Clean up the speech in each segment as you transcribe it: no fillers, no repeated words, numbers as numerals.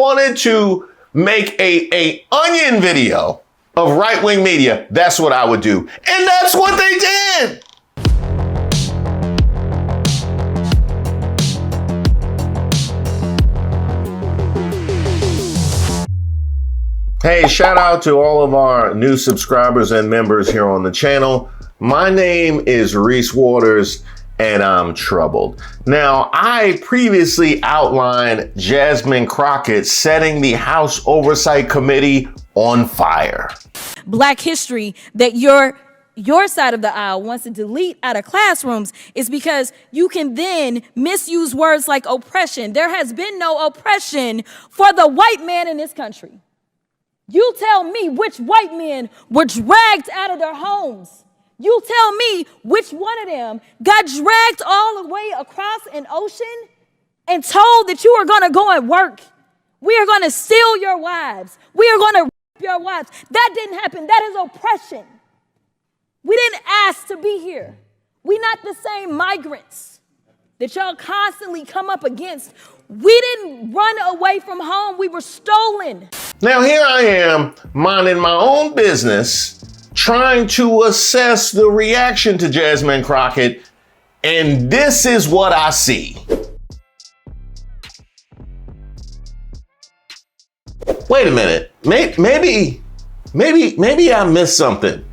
wanted to make a onion video of right-wing media, that's what I would do. And that's what they did. Hey, shout out to all of our new subscribers and members here on the channel. My name is Reese Waters, and I'm troubled. Now, I previously outlined Jasmine Crockett setting the House Oversight Committee on fire. Black history that your side of the aisle wants to delete out of classrooms is because you can then misuse words like oppression. There has been no oppression for the white man in this country. You tell me which white men were dragged out of their homes. You tell me which one of them got dragged all the way across an ocean and told that you are going to go and work. We are going to steal your wives. We are going to rape your wives. That didn't happen. That is oppression. We didn't ask to be here. We're not the same migrants that y'all constantly come up against. We didn't run away from home. We were stolen. Now here I am minding my own business, trying to assess the reaction to Jasmine Crockett, and this is what I see. Wait a minute, maybe I missed something.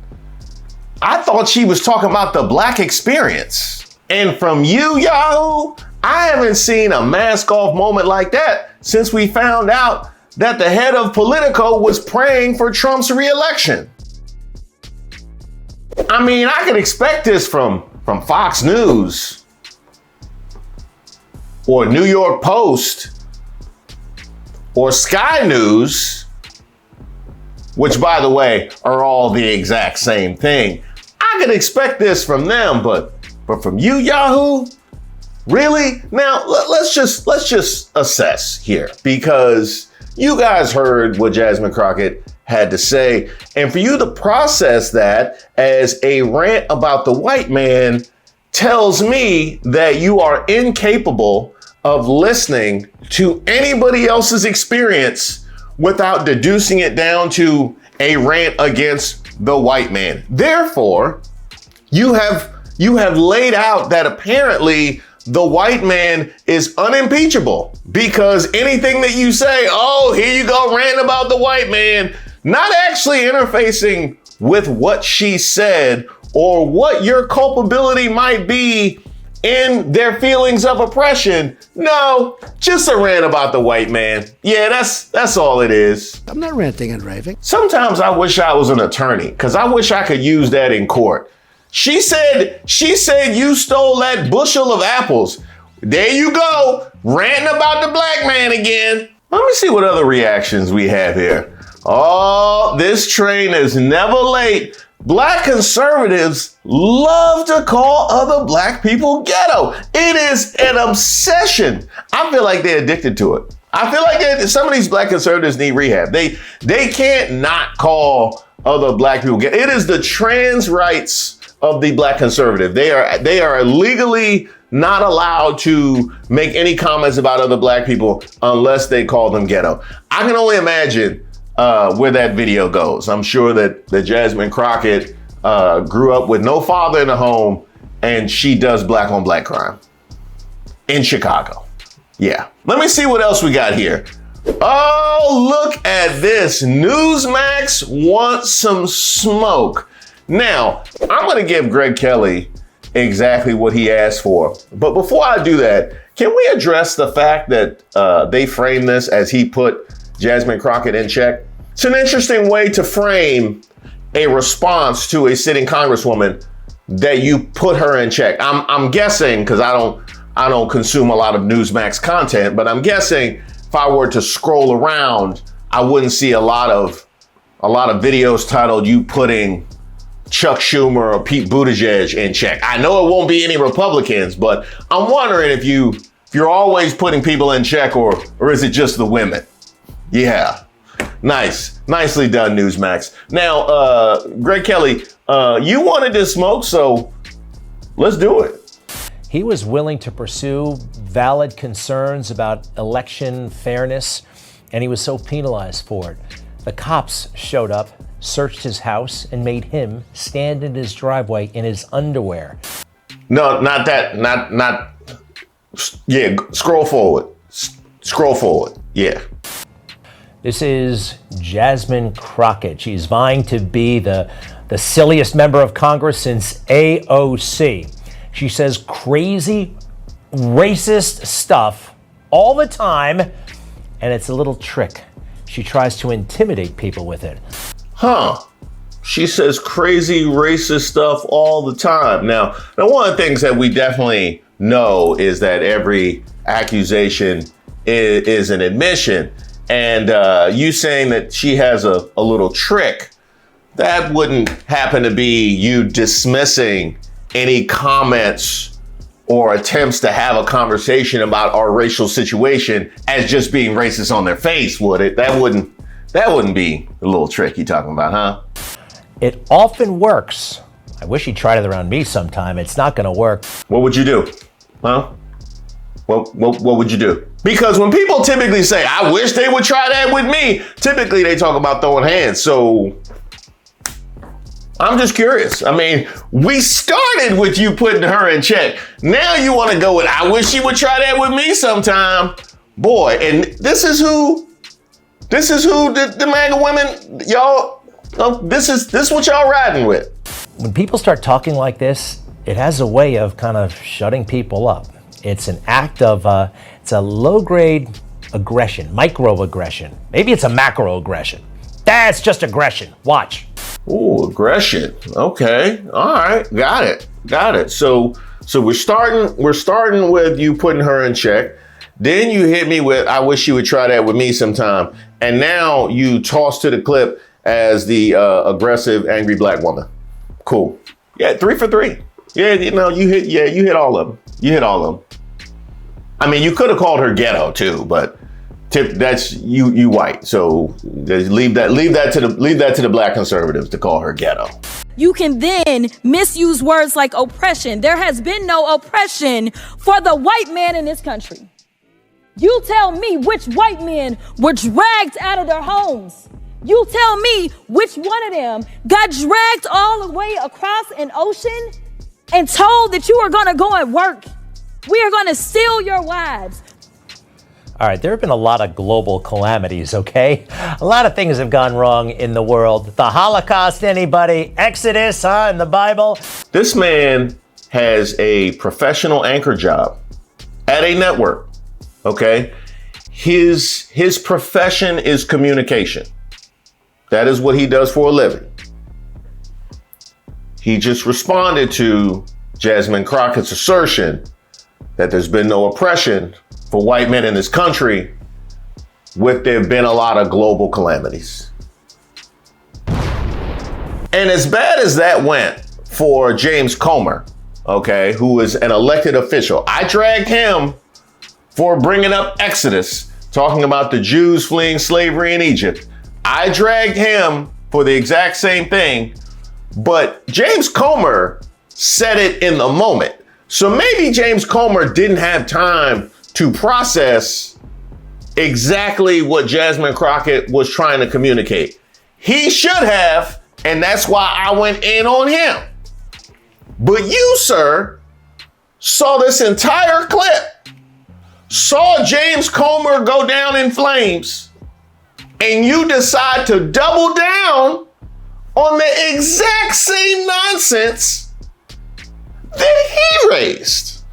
I thought she was talking about the Black experience. And from you, Yahoo, I haven't seen a mask off moment like that since we found out that the head of Politico was praying for Trump's reelection. I mean, I could expect this from Fox News or New York Post or Sky News, which, by the way, are all the exact same thing. I could expect this from them, but from you, Yahoo? Really? Now, let's just assess here, because you guys heard what Jasmine Crockett had to say, and for you to process that as a rant about the white man tells me that you are incapable of listening to anybody else's experience without deducing it down to a rant against the white man. Therefore, you have laid out that apparently the white man is unimpeachable, because anything that you say, oh, here you go, rant about the white man, not actually interfacing with what she said or what your culpability might be in their feelings of oppression. No, just a rant about the white man. Yeah, that's all it is. I'm not ranting and raving. Sometimes I wish I was an attorney, because I wish I could use that in court. She said you stole that bushel of apples. There you go, ranting about the black man again. Let me see what other reactions we have here. Oh, this train is never late. Black conservatives love to call other black people ghetto. It is an obsession. I feel like they're addicted to it. I feel like some of these black conservatives need rehab. They can't not call other black people ghetto. It is the trans rights of the black conservative. They are legally not allowed to make any comments about other black people unless they call them ghetto. I can only imagine where that video goes. I'm sure that Jasmine Crockett grew up with no father in the home, and she does black on black crime in Chicago. Yeah. Let me see what else we got here. Oh, look at this. Newsmax wants some smoke. Now, I'm going to give Greg Kelly exactly what he asked for. But before I do that, can we address the fact that they framed this as he put Jasmine Crockett in check? It's an interesting way to frame a response to a sitting congresswoman, that you put her in check. I'm guessing, because I don't consume a lot of Newsmax content, but I'm guessing if I were to scroll around, I wouldn't see a lot of videos titled "You putting Chuck Schumer or Pete Buttigieg in check." I know it won't be any Republicans, but I'm wondering if you're always putting people in check, or is it just the women? Yeah. Nicely done, Newsmax. Now, Greg Kelly, you wanted to smoke, so let's do it. He was willing to pursue valid concerns about election fairness and he was so penalized for it. The cops showed up, searched his house, and made him stand in his driveway in his underwear. No, not that. Yeah, scroll forward. Scroll forward. Yeah. This is Jasmine Crockett. She's vying to be the silliest member of Congress since AOC. She says crazy, racist stuff all the time, and it's a little trick. She tries to intimidate people with it. Huh. She says crazy, racist stuff all the time. Now, one of the things that we definitely know is that every accusation is an admission. And you saying that she has a little trick, that wouldn't happen to be you dismissing any comments or attempts to have a conversation about our racial situation as just being racist on their face, would it? That wouldn't be a little trick you're talking about, huh? It often works. I wish he'd tried it around me sometime. It's not gonna work. What would you do? Huh? What would you do? Because when people typically say, I wish they would try that with me, typically they talk about throwing hands. So I'm just curious. I mean, we started with you putting her in check. Now you want to go with, I wish she would try that with me sometime. Boy, and this is who the MAGA women, y'all, this is what y'all riding with. When people start talking like this, it has a way of kind of shutting people up. It's an act of, it's a low-grade aggression, microaggression. Maybe it's a macroaggression. That's just aggression. Watch. Ooh, aggression. Okay. All right. Got it. So we're starting with you putting her in check. Then you hit me with, I wish you would try that with me sometime. And now you toss to the clip as the aggressive, angry black woman. Cool. Yeah, 3 for 3. Yeah, you hit all of them. You hit all of them. I mean, you could have called her ghetto too, but that's you white. So leave that to the black conservatives to call her ghetto. You can then misuse words like oppression. There has been no oppression for the white man in this country. You tell me which white men were dragged out of their homes. You tell me which one of them got dragged all the way across an ocean and told that you are going to go and work. We are going to steal your wives. All right, there have been a lot of global calamities, okay? A lot of things have gone wrong in the world. The Holocaust, anybody? Exodus, in the Bible? This man has a professional anchor job at a network, okay? His profession is communication. That is what he does for a living. He just responded to Jasmine Crockett's assertion that there's been no oppression for white men in this country, with there have been a lot of global calamities. And as bad as that went for James Comer, okay, who is an elected official, I dragged him for bringing up Exodus, talking about the Jews fleeing slavery in Egypt. I dragged him for the exact same thing, but James Comer said it in the moment. So maybe James Comer didn't have time to process exactly what Jasmine Crockett was trying to communicate. He should have, and that's why I went in on him. But you, sir, saw this entire clip, saw James Comer go down in flames, and you decide to double down on the exact same nonsense that he raised.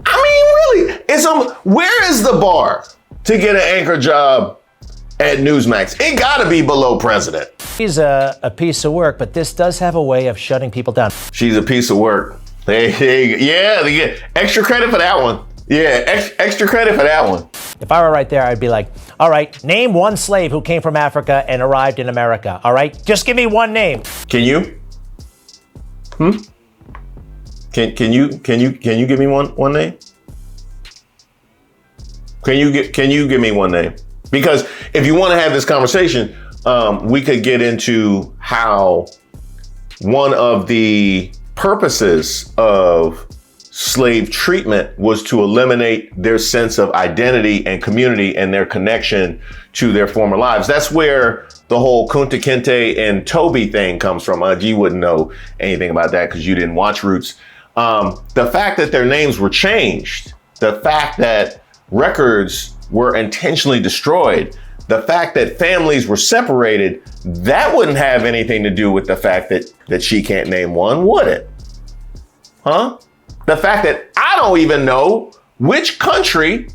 I mean, really, where is the bar to get an anchor job at Newsmax? It gotta be below president. She's a piece of work, but this does have a way of shutting people down. She's a piece of work. Yeah, extra credit for that one. Yeah, extra credit for that one. If I were right there, I'd be like, all right, name one slave who came from Africa and arrived in America. All right, just give me one name. Can you? Can you give me one name? Can you give me one name? Because if you want to have this conversation, we could get into how one of the purposes of slave treatment was to eliminate their sense of identity and community and their connection to their former lives. That's where the whole Kunta Kinte and Toby thing comes from. You wouldn't know anything about that because you didn't watch Roots. The fact that their names were changed, the fact that records were intentionally destroyed, the fact that families were separated, that wouldn't have anything to do with the fact that she can't name one, would it? Huh? The fact that I don't even know which country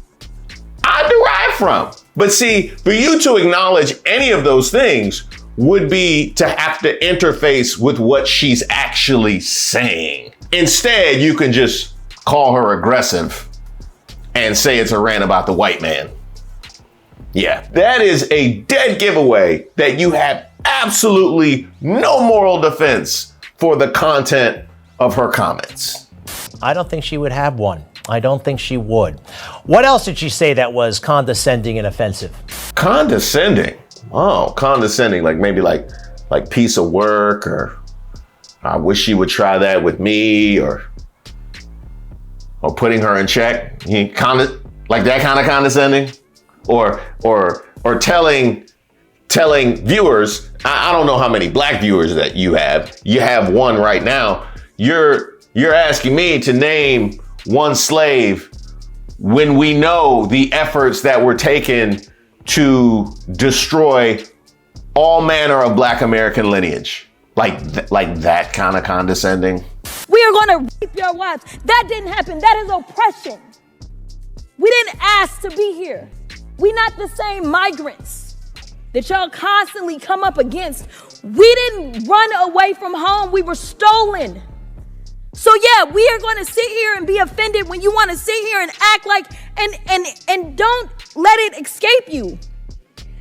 I derive from. But see, for you to acknowledge any of those things would be to have to interface with what she's actually saying. Instead, you can just call her aggressive and say it's a rant about the white man. Yeah, that is a dead giveaway that you have absolutely no moral defense for the content of her comments. I don't think she would have one. I don't think she would. What else did she say that was condescending and offensive? Condescending? Oh, condescending, like maybe like piece of work, or I wish she would try that with me, or putting her in check. Like that kind of condescending? Or telling viewers, I don't know how many black viewers that you have. You have one right now. You're asking me to name one slave when we know the efforts that were taken to destroy all manner of black American lineage. Like that kind of condescending. We are going to rape your wives. That didn't happen. That is oppression. We didn't ask to be here. We not the same migrants that y'all constantly come up against. We didn't run away from home. We were stolen. So yeah, we are going to sit here and be offended when you want to sit here and act like, and don't let it escape you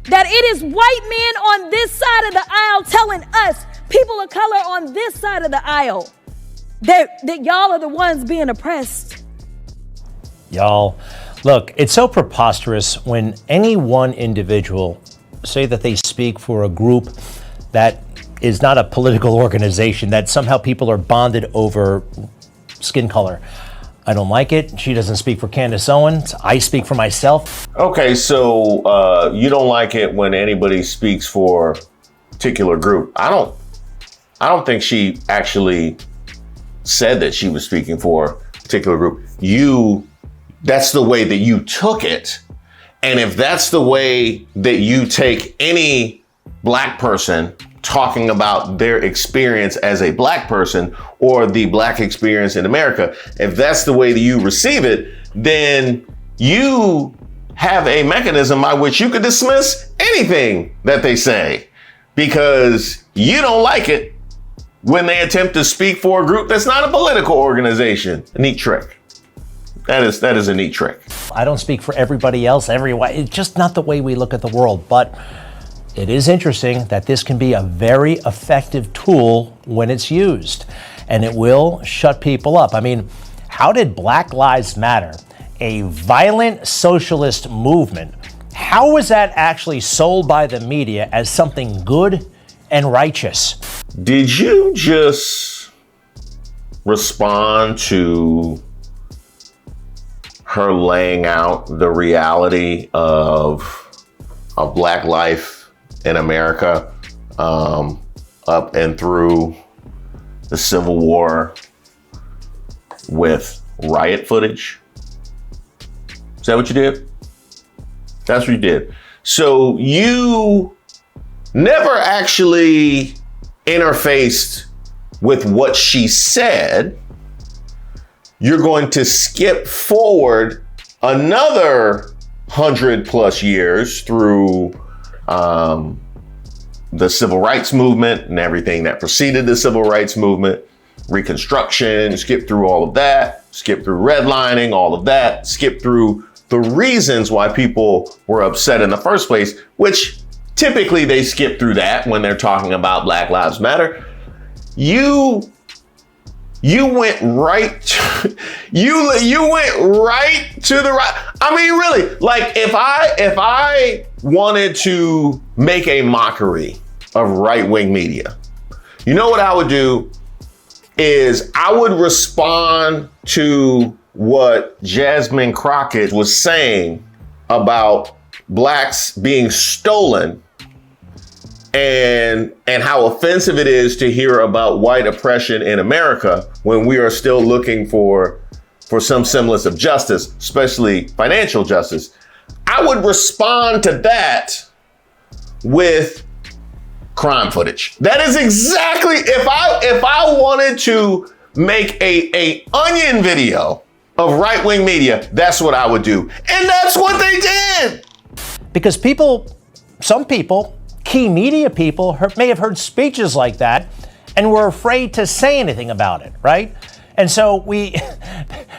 that it is white men on this side of the aisle telling us, people of color on this side of the aisle, that y'all are the ones being oppressed. Y'all, look, it's so preposterous when any one individual say that they speak for a group that is not a political organization, that somehow people are bonded over skin color. I don't like it. She doesn't speak for Candace Owens. I speak for myself. Okay, so you don't like it when anybody speaks for a particular group. I don't think she actually said that she was speaking for a particular group. That's the way that you took it. And if that's the way that you take any black person talking about their experience as a black person or the black experience in America, if that's the way that you receive it, then you have a mechanism by which you could dismiss anything that they say because you don't like it when they attempt to speak for a group that's not a political organization. A neat trick. That is a neat trick. I don't speak for everybody else, everyone. It's just not the way we look at the world. But it is interesting that this can be a very effective tool when it's used, and it will shut people up. I mean, how did Black Lives Matter, a violent socialist movement, how was that actually sold by the media as something good and righteous? Did you just respond to her laying out the reality of black life in America, up and through the Civil War with riot footage? Is that what you did? That's what you did. So you never actually interfaced with what she said. You're going to skip forward another 100+ years through the civil rights movement and everything that preceded the civil rights movement, Reconstruction, skip through all of that, skip through redlining, all of that, skip through the reasons why people were upset in the first place, which typically they skip through that when they're talking about Black Lives Matter. You went right to, you went right to the right. I mean, really, like if I wanted to make a mockery of right-wing media, you know what I would do? is I would respond to what Jasmine Crockett was saying about blacks being stolen and how offensive it is to hear about white oppression in America when we are still looking for some semblance of justice, especially financial justice. I would respond to that with crime footage. That is exactly, if I wanted to make a onion video of right-wing media, that's what I would do. And that's what they did. Because some people, key media people, may have heard speeches like that and were afraid to say anything about it, right? And so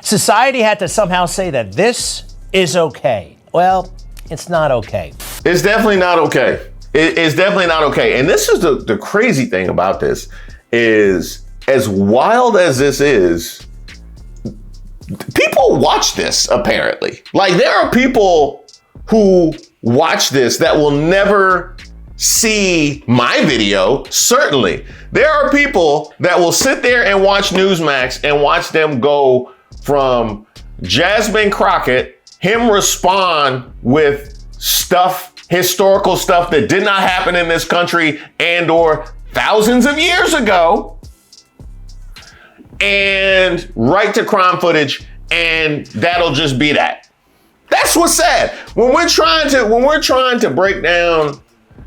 society had to somehow say that this is okay. Well, it's not okay. It's definitely not okay. It's definitely not okay. And this is the crazy thing about this is, as wild as this is, people watch this apparently. Like, there are people who watch this that will never see my video. Certainly. There are people that will sit there and watch Newsmax and watch them go from Jasmine Crockett, him respond with stuff, historical stuff that did not happen in this country and or thousands of years ago, and right to crime footage, and that'll just be that. That's what's sad. When we're trying to break down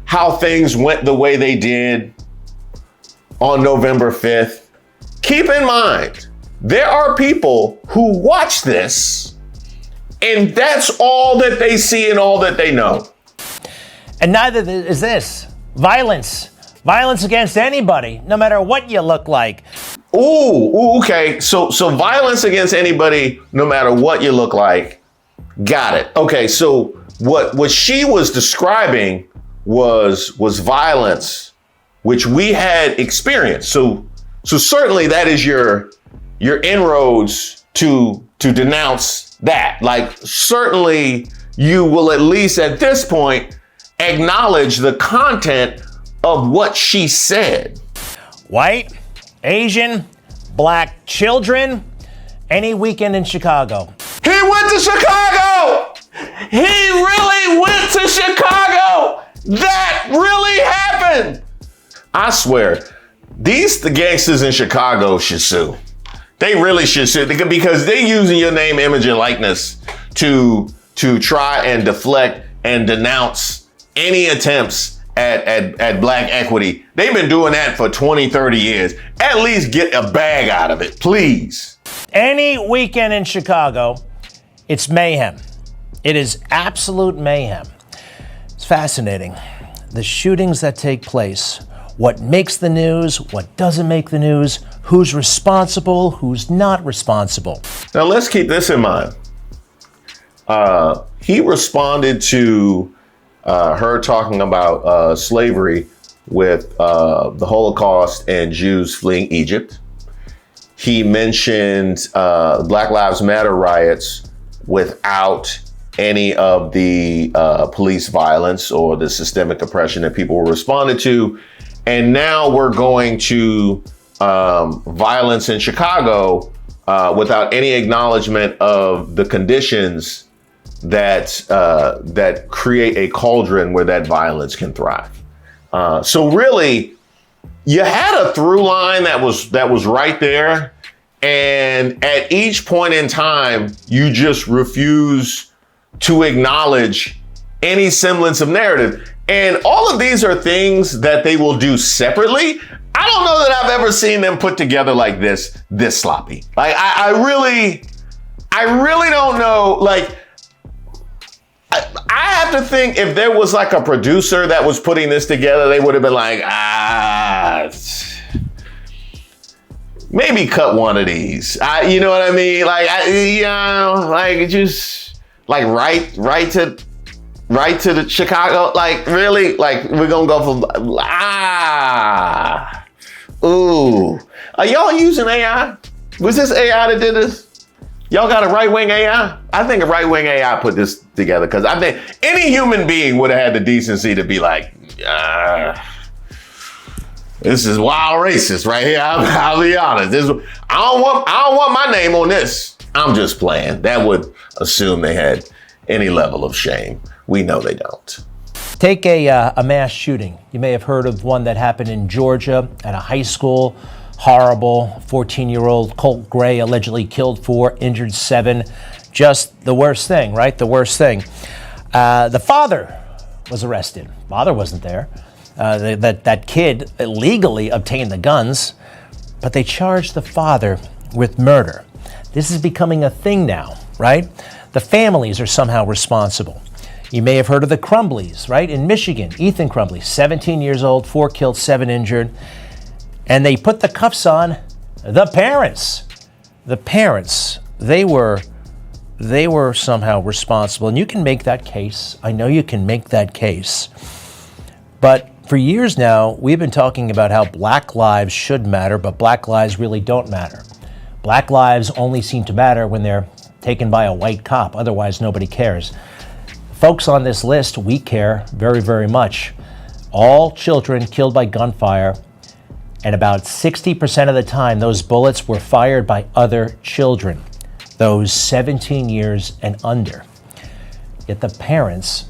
how things went the way they did on November 5th, keep in mind, there are people who watch this and that's all that they see and all that they know. And neither is this. Violence against anybody, no matter what you look like. Ooh, okay. So violence against anybody, no matter what you look like. Got it. Okay, so what she was describing was violence, which we had experienced. So certainly that is your inroads to denounce that. Like, certainly you will at least at this point acknowledge the content of what she said. White, Asian, black children, any weekend in Chicago. He went to Chicago! He really went to Chicago! That really happened! I swear, the gangsters in Chicago should sue. They really should sue, because they're using your name, image, and likeness to try and deflect and denounce any attempts at black equity. They've been doing that for 20, 30 years. At least get a bag out of it, please. Any weekend in Chicago, it's mayhem. It is absolute mayhem. It's fascinating. The shootings that take place, what makes the news, what doesn't make the news, who's responsible, who's not responsible. Now let's keep this in mind. He responded to her talking about slavery with the Holocaust and Jews fleeing Egypt. He mentioned Black Lives Matter riots without any of the police violence or the systemic oppression that people were responding to. And now we're going to violence in Chicago without any acknowledgement of the conditions that create a cauldron where that violence can thrive. So really, you had a through line that was right there. And at each point in time, you just refuse to acknowledge any semblance of narrative. And all of these are things that they will do separately. I don't know that I've ever seen them put together like this sloppy. Like, I really don't know. Like, I have to think if there was like a producer that was putting this together, they would have been like, maybe cut one of these. You know what I mean? Like, like just like right to the Chicago. Like, really? Like, we're gonna go from ooh. Are y'all using AI? Was this AI that did this? Y'all got a right-wing AI? I think a right-wing AI put this together, because I think any human being would have had the decency to be like, This is wild racist right here. I'll be honest. I don't want my name on this. I'm just playing. That would assume they had any level of shame. We know they don't. Take a mass shooting. You may have heard of one that happened in Georgia at a high school. Horrible. 14-year-old Colt Gray allegedly killed 4, injured 7. Just the worst thing, right? The worst thing. The father was arrested. Father wasn't there. That kid illegally obtained the guns, but they charged the father with murder. This is becoming a thing now, right? The families are somehow responsible. You may have heard of the Crumbleys, right? In Michigan, Ethan Crumbley, 17 years old, 4 killed, 7 injured. And they put the cuffs on the parents. The parents, they were somehow responsible. And you can make that case. I know you can make that case. But for years now, we've been talking about how black lives should matter, but black lives really don't matter. Black lives only seem to matter when they're taken by a white cop. Otherwise, nobody cares. Folks on this list, we care very, very much. All children killed by gunfire, and about 60% of the time, those bullets were fired by other children, those 17 years and under. Yet the parents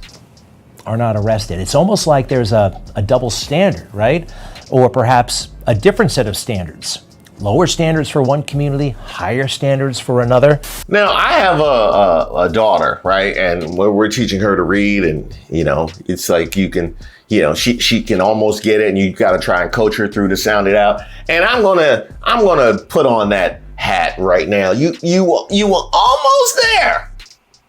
are not arrested. It's almost like there's a double standard, right? Or perhaps a different set of standards. Lower standards for one community, higher standards for another. Now, I have a daughter, right? And we're teaching her to read, and, it's like you can, she can almost get it, and you got to try and coach her through to sound it out. And I'm gonna put on that hat right now. You were almost there.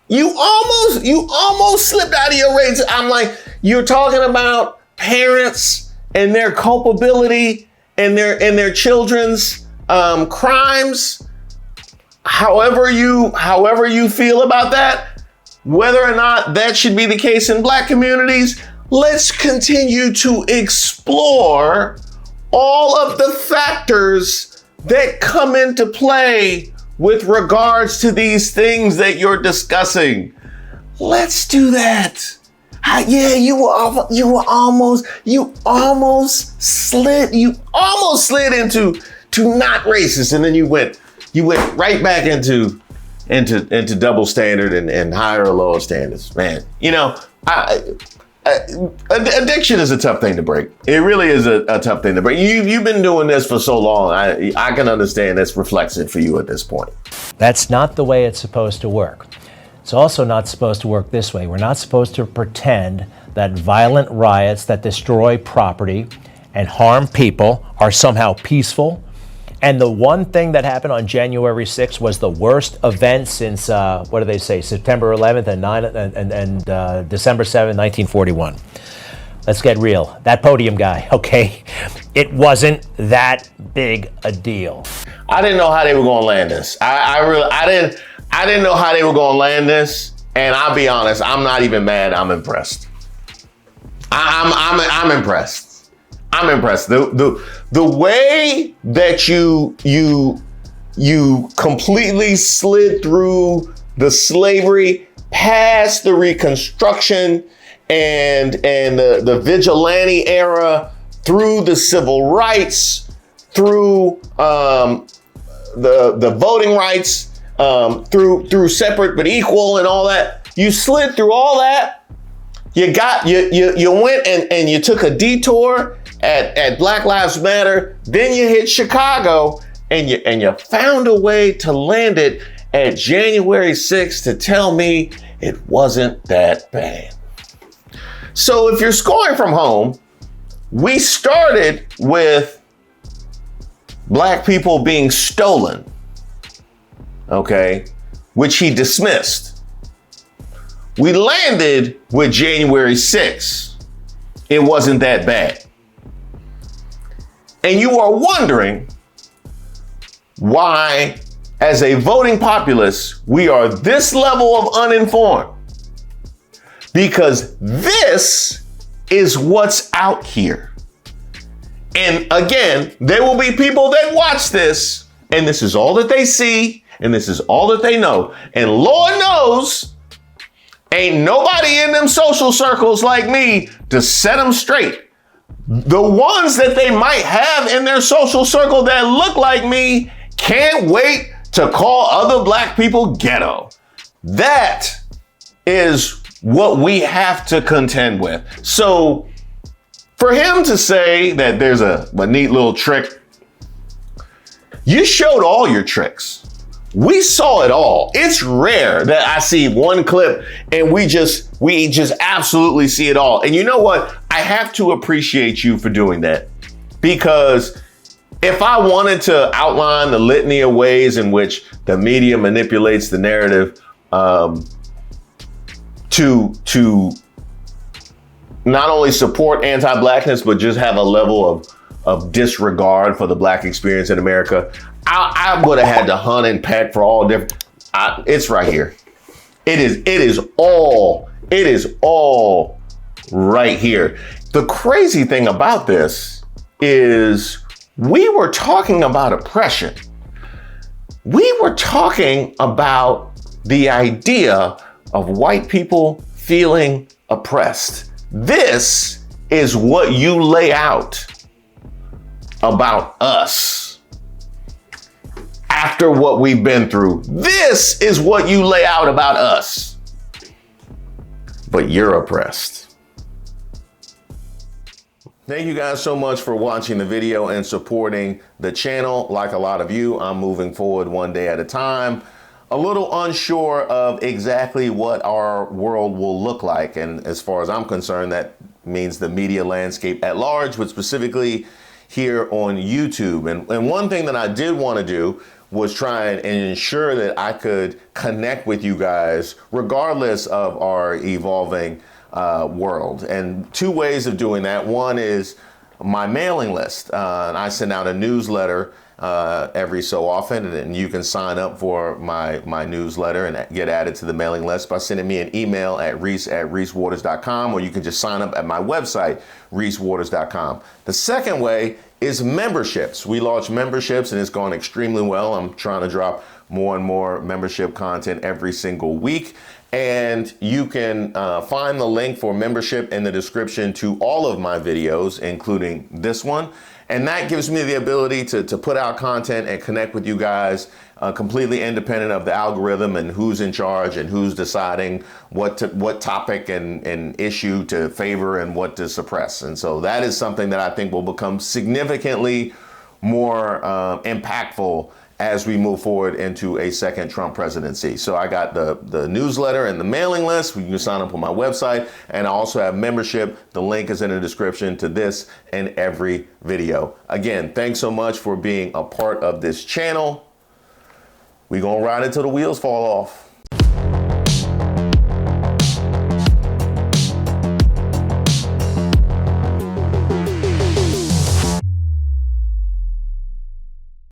You almost slipped out of your range. I'm like, you're talking about parents and their culpability and their children's crimes. However you feel about that, whether or not that should be the case in black communities, let's continue to explore all of the factors that come into play with regards to these things that you're discussing. Let's do that. You almost slid into not racist, and then you went right back into double standard and higher or lower standards. Man, addiction is a tough thing to break. It really is a tough thing to break. You've been doing this for so long. I can understand that's reflexive for you at this point. That's not the way it's supposed to work. It's also not supposed to work this way. We're not supposed to pretend that violent riots that destroy property and harm people are somehow peaceful. And the one thing that happened on January 6th was the worst event since, September 11th and December 7th, 1941. Let's get real. That podium guy, okay? It wasn't that big a deal. I didn't know how they were going to land this. I didn't know how they were going to land this, and I'll be honest, I'm not even mad. I'm impressed. I'm impressed. I'm impressed. The way that you completely slid through the slavery, past the Reconstruction and the vigilante era, through the civil rights, through the voting rights, through separate but equal and all that. You slid through all that. You went and you took a detour at Black Lives Matter. Then you hit Chicago and you found a way to land it at January 6th to tell me it wasn't that bad. So if you're scoring from home, we started with black people being stolen, okay, which he dismissed. We landed with January 6th. It wasn't that bad. And you are wondering why, as a voting populace, we are this level of uninformed. Because this is what's out here. And again, there will be people that watch this, and this is all that they see, and this is all that they know. And Lord knows, ain't nobody in them social circles like me to set them straight the ones that they might have in their social circle that look like me can't wait to call other black people ghetto. That is what we have to contend with. So for him to say that there's a neat little trick, you showed all your tricks. We saw it all. It's rare that I see one clip and we just absolutely see it all. And you know what? I have to appreciate you for doing that, because if I wanted to outline the litany of ways in which the media manipulates the narrative to not only support anti-blackness, but just have a level of disregard for the black experience in America, I would have had to hunt and peck for all different. It's right here. It is all right here. The crazy thing about this is we were talking about oppression. We were talking about the idea of white people feeling oppressed. This is what you lay out about us. After what we've been through, this is what you lay out about us. But you're oppressed. Thank you guys so much for watching the video and supporting the channel. Like a lot of you, I'm moving forward one day at a time. A little unsure of exactly what our world will look like. And as far as I'm concerned, that means the media landscape at large, but specifically here on YouTube. And one thing that I did want to do was try and ensure that I could connect with you guys regardless of our evolving world. And two ways of doing that. One is my mailing list. I send out a newsletter every so often, and you can sign up for my newsletter and get added to the mailing list by sending me an email at reese@reesewaters.com, or you can just sign up at my website, reesewaters.com. The second way is memberships. We launched memberships and it's gone extremely well. I'm trying to drop more and more membership content every single week. And you can find the link for membership in the description to all of my videos, including this one. And that gives me the ability to put out content and connect with you guys completely independent of the algorithm and who's in charge and who's deciding what topic and issue to favor and what to suppress. And so that is something that I think will become significantly more impactful as we move forward into a second Trump presidency. So I got the newsletter and the mailing list. You can sign up on my website, and I also have membership. The link is in the description to this and every video. Again, thanks so much for being a part of this channel. We gonna ride until the wheels fall off.